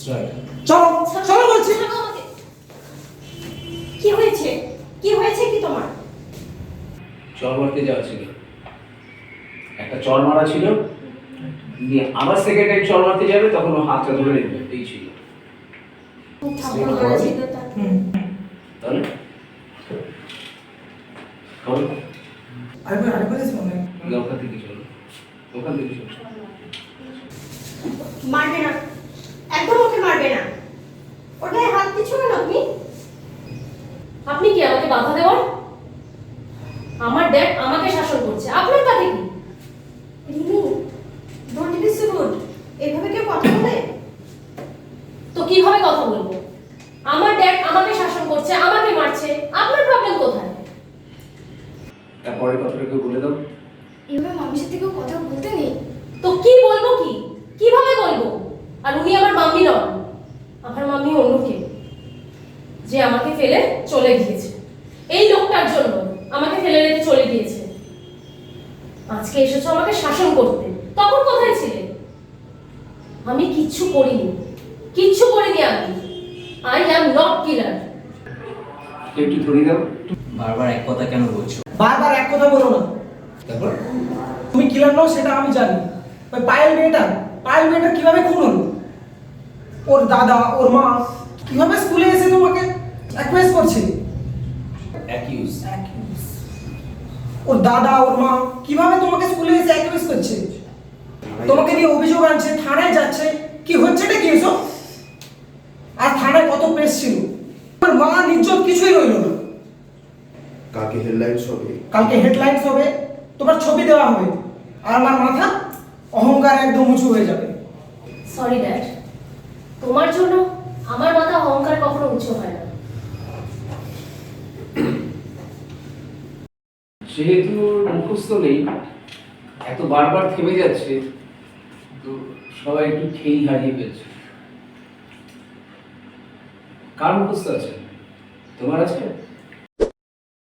চলো চলো বলছি। কি হয়েছে? কি হয়েছে কি তোমার? চর মারতে যাওয়া ছিল, একটা চর মারা ছিল, দিয়ে আবার সেকেন্ড টাইম চর মারতে যাবে, তখন ও হাতটা ধরে নেবে, এই ছিল। তাহলে আরেকবার মানে ওখান থেকে চলো, ওখান থেকে চলো। মারবে না, একদম ওকে মারবে না। ওটায় হাত দিচ্ছ না তুমি। আপনি কি আমাকে বাধা দেওয়ার? আমার ড্যাড আমাকে শাসন করছে, আপনার তাতে কি? Rimi, don't be so rude. এভাবে কেউ কথা বলে? তো কিভাবে কথা বলবো? আমার ড্যাড আমাকে শাসন করছে, আমাকে মারছে, আপনার প্রবলেম কোথায়? তারপরে কথাটা কেউ বলে দাও। এভাবে মামির সাথে কেউ কথা বলতে নেই। তো কি বলবো, কি কিভাবে বলবো? আর উনি আমার মাম্মি নন, আমার মাম্মি অন্য কেউ, যে আমাকে ফেলে চলে গিয়েছে। এই লোকটার জন্য আমাকে ফেলে রেখে চলে গিয়েছে। আজকে এসেছো আমাকে শাসন করতে, তখন কোথায় ছিলে? আমি কিচ্ছু করিনি, কিচ্ছু করিনি আমি। আই অ্যাম নট কিলার। একটু ধরিয়ে দাও। বারবার এক কথা কেন বলছো? বারবার এক কথা বলো না। তারপর তুমি কিলার নও সেটা আমি জানি। ওই পায়েল মেয়েটা কিভাবে খুন হলো? ওর দাদা ওর মা কিভাবে স্কুলে এসে তোমাকে অ্যাকুয়েজ করছে? অ্যাকিউজ। ওর দাদা ওর মা কিভাবে তোমাকে স্কুলে এসে অ্যাকুয়েজ করছে? তোমাকে দিয়ে অভিযোগ আনছে, থানায় যাচ্ছে। কি হচ্ছেটা কি এসব? আর থানায় কত প্রেস ছিল, আমার মা নির্জত কিছুই রইল না। কালকে হেডলাইন্স হবে। কালকে হেডলাইন্স হবে, তোমার ছবি দেওয়া হবে, আর আমার মাথা অহংকার একদম উঁচু হয়ে যাবে। সরি ড্যাড, তোমার জন্য আমার মাথা অহংকার কখনো উঁচু হয় না। যেহেতু মুখস্থ নেই, এত বারবার থেমে যাচ্ছে, তো সবাই একটু খেই হারিয়ে ফেলছে। কার মুখস্থ আছে? তোমার আছে?